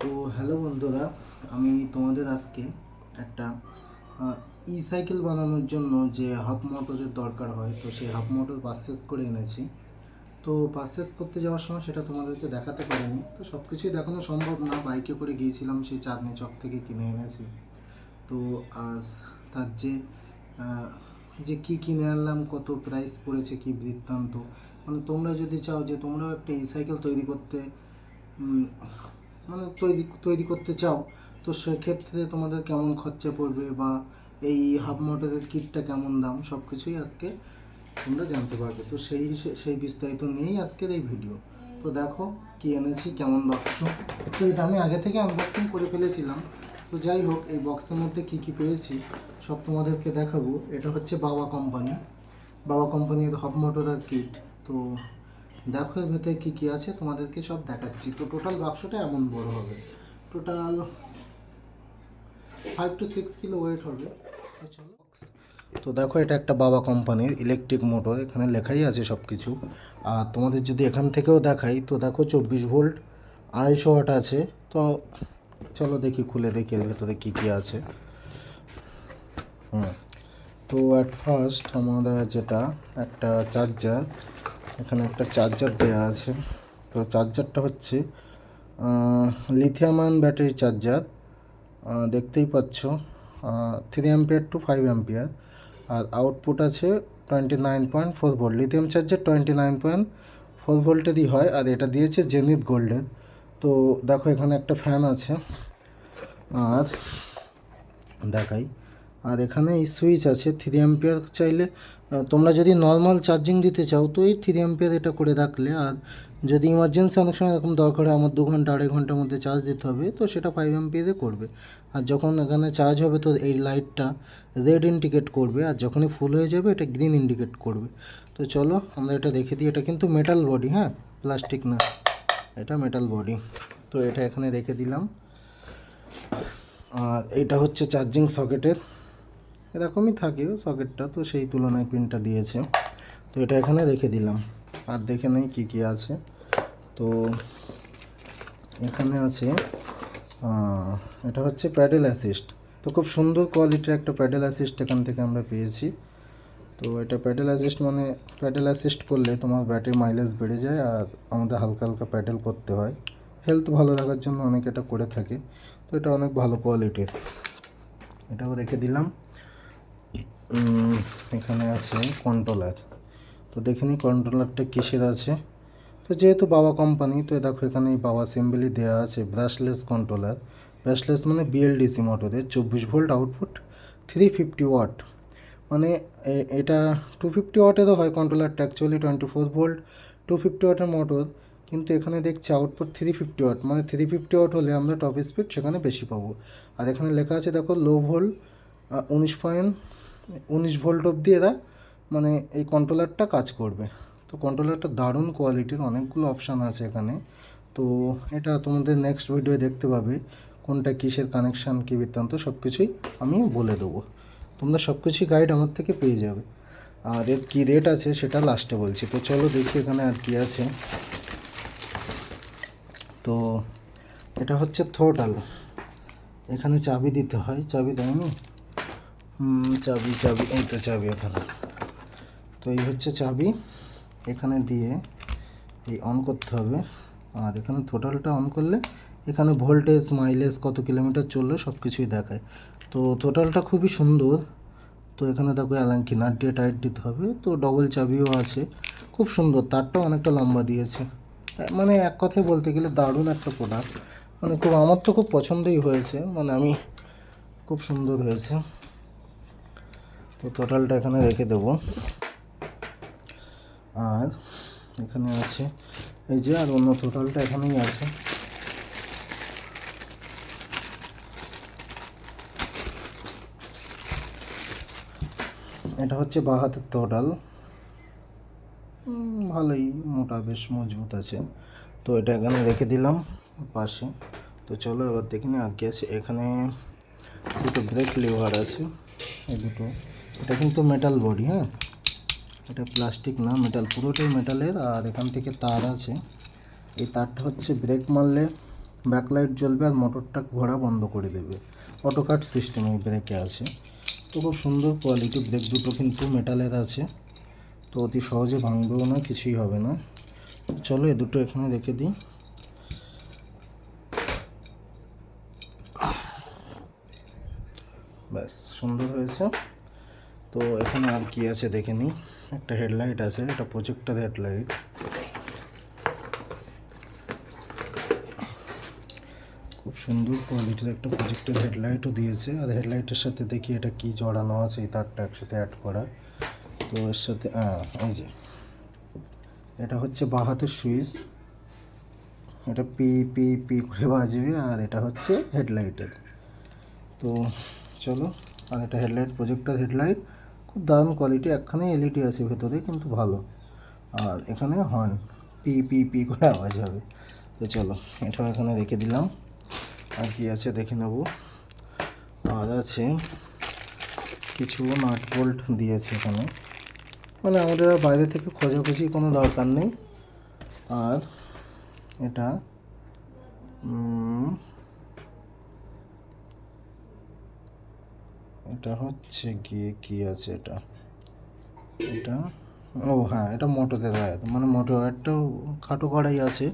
তো হ্যালো বন্ধুরা, আমি তোমাদের আজকে একটা সাইকেল বানানোর জন্য যে হাফ মোটরের দরকার হয়, তো সেই হাফ মোটর পারচেস করে এনেছি। তো পারচেস করতে যাওয়ার সময় সেটা তোমাদেরকে দেখাতে পারিনি, তো সব কিছুই দেখানো সম্ভব না। বাইকে করে গিয়েছিলাম, সেই চাঁদনি চক থেকে কিনে এনেছি। তো আজ তার আহ, যে কি কিনে আনলাম, কত প্রাইস পড়েছে, কি বৃত্তান্ত, মানে তোমরা যদি চাও যে তোমরাও একটা সাইকেল তৈরি করতে উম, মানে তৈরি তৈরি করতে চাও, তো সেক্ষেত্রে তোমাদের কেমন খরচা পড়বে বা এই হাফ মোটরের কিটটা কেমন দাম, সব কিছুই আজকে তোমরা জানতে পারবে। তো সেই বিস্তারিত নিয়েই আজকের এই ভিডিও। তো দেখো কি এনেছি, কেমন বাক্স। তো এটা আমি আগে থেকে আনবক্সিং করে ফেলেছিলাম। তো যাই হোক, এই বক্সের মধ্যে কি কি পেয়েছি সব তোমাদেরকে দেখাবো। এটা হচ্ছে বাবা কোম্পানির হাফ মোটরের কিট। তো দেখো এর ভেতরে কী কী আছে তোমাদেরকে সব দেখাচ্ছি। তো টোটাল বাক্সটা এমন বড় হবে, টোটাল 5 to 6 কিলো ওয়েট হবে। তো চলো, তো দেখো এটা একটা বাবা কোম্পানির ইলেকট্রিক মোটর, এখানে লেখাই আছে সব কিছু। আর তোমাদের যদি এখান থেকেও দেখাই, তো দেখো 24 ভোল্ট, 250 ওয়াট আছে। তো চলো দেখি, খুলে দেখি এর ভেতরে কী কী আছে। তো অ্যাট ফার্স্ট আমাদের যেটা একটা চার্জার, এখানে একটা চার্জার দেওয়া আছে। তো চার্জারটা হচ্ছে লিথিয়াম আয়ন ব্যাটারি চার্জার, দেখতেই পাচ্ছ। 3 অ্যাম্পিয়ার টু 5 অ্যাম্পিয়ার, আর আউটপুট আছে 29.4 ভোল্ট। লিথিয়াম চার্জার 29.4 ভোল্টেরই হয়, আর এটা দিয়েছে জেনিথ গোল্ডের। তো দেখো এখানে একটা ফ্যান আছে, আর দেখাই। আর এখানে এই সুইচ আছে 3 অ্যাম্পিয়ার। চাইলে তোমরা যদি নর্মাল চার্জিং দিতে চাও, তো এই 3 অ্যাম্পিয়ার এটা করে রাখলে, আর যদি ইমার্জেন্সি অনেক সময় এরকম দরকার হয়, আমার 2 ঘন্টা 2.5 ঘন্টার মধ্যে চার্জ দিতে হবে, তো সেটা 5 অ্যাম্পিয়ারে করবে। আর যখন এখানে চার্জ হবে, তো এই লাইটটা রেড ইন্ডিকেট করবে, আর যখনই ফুল হয়ে যাবে এটা গ্রিন ইন্ডিকেট করবে। তো চলো আমরা এটা দেখে দিই। এটা কিন্তু মেটাল বডি, হ্যাঁ, প্লাস্টিক না, এটা মেটাল বডি। তো এটা এখানে রেখে দিলাম। আর এটা হচ্ছে চার্জিং সকেটের, এরকমই থাকে সকেটটা, তো সেই তুলনায় পিনটা দিয়েছে। তো এটা এখানে রেখে দিলাম। আর দেখে নেই কী কী আছে। তো এখানে আছে এটা হচ্ছে প্যাডেল অ্যাসিস্ট। তো খুব সুন্দর কোয়ালিটির একটা প্যাডেল অ্যাসিস্ট এখান থেকে আমরা পেয়েছি। তো এটা প্যাডেল অ্যাসিস্ট, মানে প্যাডেল অ্যাসিস্ট করলে তোমার ব্যাটারি মাইলেজ বেড়ে যায়, আর আমাদের হালকা হালকা প্যাডেল করতে হয়, হেলথ ভালো রাখার জন্য অনেকে এটা করে থাকে। তো এটা অনেক ভালো কোয়ালিটির, এটাও রেখে দিলাম। এখানে আছে কন্ট্রোলার। তো দেখে নিই কন্ট্রোলারটা কিসের আছে। তো যেহেতু বাবা কোম্পানি, তো দেখো এখানে এই বাবা সিম্বলি দেওয়া আছে। ব্রাশলেস কন্ট্রোলার, ব্রাশলেস মানে বিএলডিসি মোটরের, 24 ভোল্ট আউটপুট, 350 ওয়াট। মানে এটা 250 ওয়াটেরও হয় কন্ট্রোলারটা, অ্যাকচুয়ালি 24 ভোল্ট 250 ওয়াটের মোটর, কিন্তু এখানে দেখছি আউটপুট 350 ওয়াট। মানে 350 ওয়াট হলে আমরা টপ স্পিড সেখানে বেশি পাবো। আর এখানে লেখা আছে দেখো লো ভোল্ট, 19 ভোল্ট অবধি এরা মানে এই কন্ট্রোলারটা কাজ করবে। তো কন্ট্রোলারটা দারুণ কোয়ালিটির, অনেকগুলো অপশান আছে এখানে। তো এটা তোমাদের নেক্সট ভিডিও দেখতে পাবে, কোনটা কিসের কানেকশান, কী বৃত্তান্ত, সব কিছুই আমি বলে দেবো। তোমরা সব কিছুই গাইড আমার থেকে পেয়ে যাবে। আর এর কী রেট আছে সেটা লাস্টে বলছি। তো চলো দেখি এখানে আর কী আছে। তো এটা হচ্ছে থ্রোটল, এখানে চাবি দিতে হয়, চাবি দেয়নি। চাবি চাবি এই তো চাবি এখানে। তো এই হচ্ছে চাবি, এখানে দিয়ে এই অন করতে হবে। আর এখানে থ্রোটলটা অন করলে এখানে ভোল্টেজ, মাইলেজ, কত কিলোমিটার চললো সব কিছুই দেখায়। তো থ্রোটলটা খুবই সুন্দর। তো এখানে দেখো অ্যালাঙ্কি নাট দিয়ে টাইট দিতে হবে। তো ডবল চাবিও আছে, খুব সুন্দর, তারটাও অনেকটা লম্বা দিয়েছে। মানে এক কথায় বলতে গেলে দারুণ একটা প্রোডাক্ট, মানে খুব, আমার তো খুব পছন্দই হয়েছে, মানে আমি, খুব সুন্দর হয়েছে। তো টোটালটা এখানে রেখে দেবো। আর এখানে আছে এই যে, আর অন্য টোটালটা এখানেই আছে। এটা হচ্ছে বাঁ হাতের টোটাল, ভালোই মোটা, বেশ মজবুত আছে। তো এটা এখানে রেখে দিলাম পাশে। তো চলো এবার দেখি না আর কি আছে। এখানে দুটো ব্রেক লিভার আছে, এই দুটো। এটা কিন্তু মেটাল বডি, হ্যাঁ, এটা প্লাস্টিক না, মেটাল, পুরোটাই মেটালের। আর এখান থেকে তার আছে, এই তারটা হচ্ছে ব্রেক মারলে ব্যাকলাইট জ্বলবে আর মোটরটা ঘোরা বন্ধ করে দেবে। অটো কাট সিস্টেম এই ব্রেকে আছে। তো খুব সুন্দর কোয়ালিটি। ব্রেক দুটো কিন্তু মেটালের আছে, তো অতি সহজে ভাঙবেও না, কিছুই হবে না। চলো এ দুটো এখানে রেখে দিই। ব্যাস, সুন্দর হয়েছে। তো এখানে আর কি আছে দেখে নিই। একটা হেডলাইট আছে, এটা প্রজেক্টর হেডলাইট। খুব সুন্দর কোয়ালিটির একটা প্রজেক্টর হেডলাইটও দিয়েছে। আর হেডলাইটের সাথে দেখি এটা কি জড়ানো আছে, এই তারটা একসাথে অ্যাড করা। তো এর সাথে এই যে এটা হচ্ছে বাঁ হাতের সুইচ, এটা পি পি পি করে বাজবে, আর এটা হচ্ছে হেডলাইটের। তো চলো, আর এটা হেডলাইট, প্রজেক্টর হেডলাইট, খুব দারুণ কোয়ালিটি। একখানে এলইডি আছে ভেতরে, কিন্তু ভালো। আর এখানে হর্ন পি পি পি করে আওয়াজ হবে। তো চলো এটাও এখানে রেখে দিলাম। আর কি আছে দেখে নেব। আর আছে কিছু নাট বোল্ট দিয়েছে এখানে, মানে আমাদের বাইরে থেকে খোঁজাখুঁজি কোনো দরকার নেই। আর এটা এটা হচ্ছে গিয়ে কি আছে এটা, এটা ও হ্যাঁ, এটা মোটরের ওয়্যার, মানে মোটর ওয়্যারটাও খাটো করাই আছে।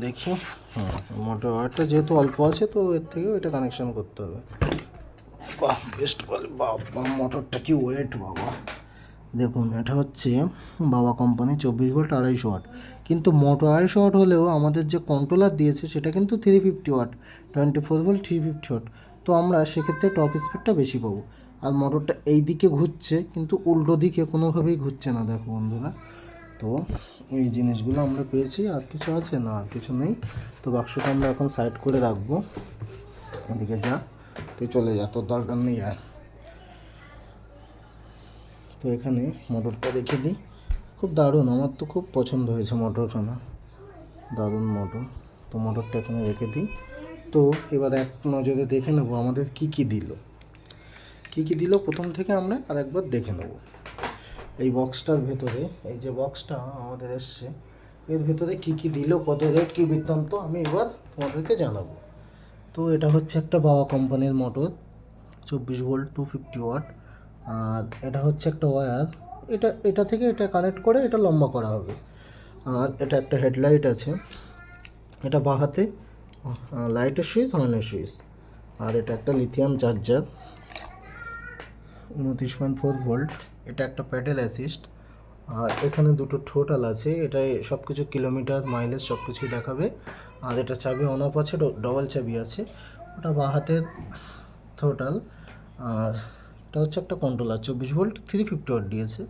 দেখি, হ্যাঁ মোটর ওয়্যারটা যেহেতু অল্প আছে, তো এর থেকেও এটা কানেকশান করতে হবে। বাহ, বেস্ট কোয়ালিটি। বাবা, মোটরটা কি ওয়েট বাবা! দেখুন, এটা হচ্ছে বাবা কোম্পানি 24 ভোল্ট 250 ওয়াট। কিন্তু মোটর 250 ওয়াট হলেও আমাদের যে কন্ট্রোলার দিয়েছে সেটা কিন্তু 350 ওয়াট, 24 ভোল্ট 350 ওয়াট। তো আমরা সেক্ষেত্রে টপ স্পিডটা বেশি পাবো। আর মোটরটা এই দিকে ঘুরছে, কিন্তু উল্টো দিকে কোনোভাবেই ঘুরছে না, দেখো বন্ধুরা। তো এই জিনিসগুলো আমরা পেয়েছি। আর কিছু আছে না, আর কিছু নেই। তো বাক্সটা আমরা এখন সাইড করে রাখবো। এদিকে যা, তুই চলে যা, তোর দরকার নেই আর। তো এখানে মোটরটা রেখে দিই। খুব দারুণ, আমার তো খুব পছন্দ হয়েছে মোটরখানা, দারুণ মোটর। তো মোটরটা এখানে রেখে দিই। তো এবার এক নজরে দেখে নেবো আমাদের কি কি দিল প্রথম থেকে আমরা আর একবার দেখে নেব। এই বক্সটার ভেতরে, এই যে বক্সটা আমাদের এসছে, এর ভেতরে কি কি দিল, কত রেট, কি বৃত্তান্ত, আমি এবার তোমাদেরকে জানাবো। তো এটা হচ্ছে একটা বাবা কোম্পানির মোটর, 24 ভোল্ট 250 ওয়াট। আর এটা হচ্ছে একটা ওয়্যার, এটা থেকে এটা কানেক্ট করে এটা লম্বা করা হবে। আর এটা একটা হেডলাইট আছে, এটা বাঁ হাতে লাইটের সুইচ, হর্নের সুইচ। আর এটা একটা লিথিয়াম চার্জার 29.4 ভোল্ট। এটা একটা প্যাডেল অ্যাসিস্ট। আর এখানে দুটো টোটাল আছে, এটাই সব কিছু কিলোমিটার মাইলেজ সব কিছুই দেখাবে। আর এটা চাবি অন অফ আছে, ডবল চাবি আছে। ওটা বাঁ হাতের টোটাল। আর এটা হচ্ছে একটা কন্ট্রোলার, 24 ভোল্ট 350 ওয়াট দিয়েছে।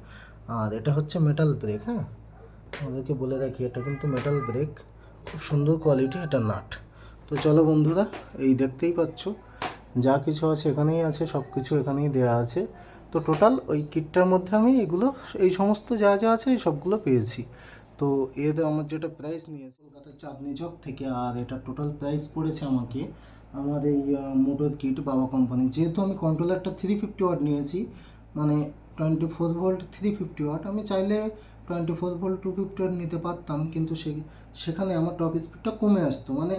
আর এটা হচ্ছে মেটাল ব্রেক। হ্যাঁ, আমাদেরকে বলে রাখি, এটা কিন্তু মেটাল ব্রেক, খুব সুন্দর কোয়ালিটি। এটা নাট। তো চলো বন্ধুরা, এই দেখতেই পাচ্ছ যা কিছু আছে এখানেই আছে, সব কিছু এখানেই দেওয়া আছে। তো টোটাল ওই কিটটার মধ্যে আমি এগুলো, এই সমস্ত যা যা আছে এই সবগুলো পেয়েছি। তো এর আমার যেটা প্রাইস নিয়েছে কলকাতার চাঁদনি চক থেকে, আর এটা টোটাল প্রাইস পড়েছে আমাকে, আমার এই মোটর কিট বাবা কোম্পানি। যেহেতু আমি কন্ট্রোলারটা 350 ওয়াট নিয়েছি, মানে 24 ভোল্ট 350 ওয়াট, আমি চাইলে 24 ভোল্ট 250 ওয়াট নিতে পারতাম, কিন্তু সেখানে আমার টপ স্পিডটা কমে আসতো, মানে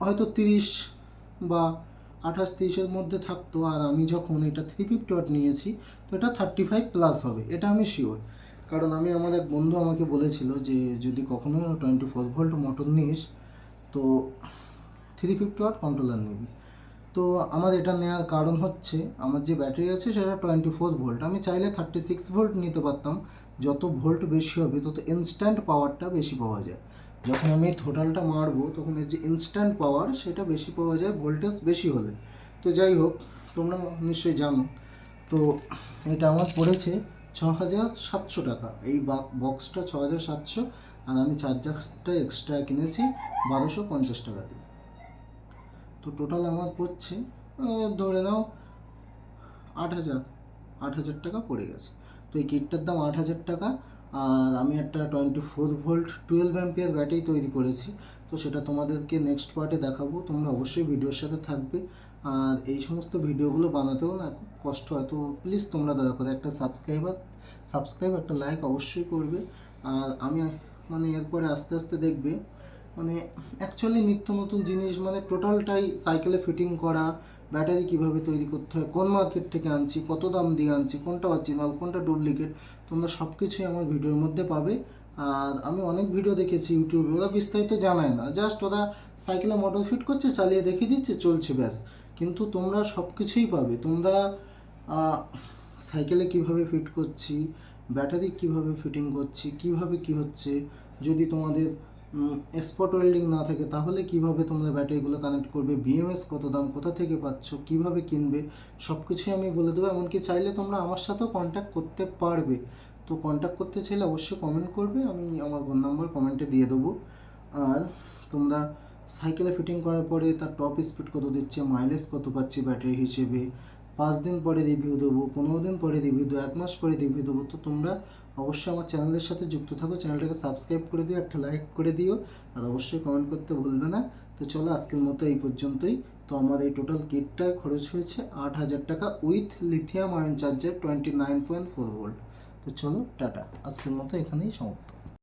হয়তো 30 বা 28-30-এর মধ্যে থাকতো। আর আমি যখন এটা 350 ওয়াট নিয়েছি, তো এটা 35 প্লাস হবে, এটা আমি শিওর। কারণ আমার এক বন্ধু আমাকে বলেছিল যে যদি কখনো 24 ভোল্ট মোটর নিস, তো 350 ওয়াট কন্ট্রোলার নিবি। তো আমার এটা নেওয়ার কারণ হচ্ছে, আমার যে ব্যাটারি আছে সেটা 24 ভোল্ট, আমি চাইলে 36 ভোল্ট নিতে পারতাম। যত ভোল্ট বেশি হবে তত ইনস্ট্যান্ট পাওয়ারটা বেশি পাওয়া যায়। যখন আমি থ্রোটলটা মারবো, তখন এর যে ইনস্ট্যান্ট পাওয়ার সেটা বেশি পাওয়া যায় ভোল্টেজ বেশি হলে। তো যাই হোক, তোমরা নিশ্চয়ই জানো। তো এটা আমার পড়েছে 6,700 টাকা, এই বক্সটা 6,700। আর আমি চার্জারটা এক্সট্রা কিনেছি 1,250 টাকা দিয়ে। তো টোটাল আমার পড়ছে, ধরে নাও 8,000 টাকা পড়ে গেছে। তো এই কিটটার দাম 8,000 টাকা। আর আমি একটা 24 ভোল্ট 12 অ্যাম্পিয়ার ব্যাটারি তৈরি করেছি। তো সেটা তোমাদেরকে নেক্সট পার্টে দেখাবো, তোমরা অবশ্যই ভিডিওর সাথে থাকবে। আর এই সমস্ত ভিডিওগুলো বানাতেও না খুব কষ্ট হয়, তো প্লিজ তোমরা দয়া করে একটা সাবস্ক্রাইব একটা লাইক অবশ্যই করবে। আর আমি মানে এরপরে আস্তে আস্তে দেখবে মানে অ্যাকচুয়ালি নিত্য নতুন জিনিস, মানে টোটালটাই সাইকেলে ফিটিং করা, ব্যাটারি কিভাবে তৈরি করতে হয়, কোন মার্কেট থেকে আনছি, কত দাম দিয়ে আনছি, কোনটা অরিজিনাল কোনটা ডুপ্লিকেট, তোমরা সব কিছুই আমার ভিডিওর মধ্যে পাবে। আর আমি অনেক ভিডিও দেখেছি ইউটিউবে, ওরা বিস্তারিত জানায় না, জাস্ট ওরা সাইকেলে মোটর ফিট করছে, চালিয়ে দেখিয়ে দিচ্ছে, চলছে, ব্যাস। কিন্তু তোমরা সব কিছুই পাবে। তোমরা সাইকেলে কিভাবে ফিট করছি, ব্যাটারি কিভাবে ফিটিং করছি, কিভাবে কি হচ্ছে, যদি তোমাদের স্পট ওয়েল্ডিং না থাকে তাহলে কিভাবে তোমরা ব্যাটারিগুলো কানেক্ট করবে, বিএমএস কত দাম, কোথা থেকে পাচ্ছ, কিভাবে কিনবে, সব কিছুই আমি বলে দেবো। এমনকি চাইলে তোমরা আমার সাথেও কন্ট্যাক্ট করতে পারবে। তো কন্ট্যাক্ট করতে চাইলে অবশ্যই কমেন্ট করবে, আমি আমার ফোন নাম্বার কমেন্টে দিয়ে দেবো। আর তোমরা সাইকেলে ফিটিং করার পরে তার টপ স্পিড কত দিচ্ছে, মাইলেজ কত পাচ্ছি ব্যাটারি হিসেবে, 5 দিন পরে রিভিউ দেবো, 15 দিন পরে রিভিউ দেবো, 1 মাস পরে রিভিউ দেবো। তো তোমরা অবশ্যই আমার চ্যানেলের সাথে যুক্ত থাকো, চ্যানেলটাকে সাবস্ক্রাইব করে দিও, একটা লাইক করে দিও, আর অবশ্যই কমেন্ট করতে ভুলবে না। তো চলো আজকের মতো এই পর্যন্তই। তো আমার এই টোটাল কিটটায় খরচ হয়েছে 8,000 টাকা with lithium ion charger 29.4 volt. তো চলো টাটা, আজকের মতো এখানেই সমাপ্ত।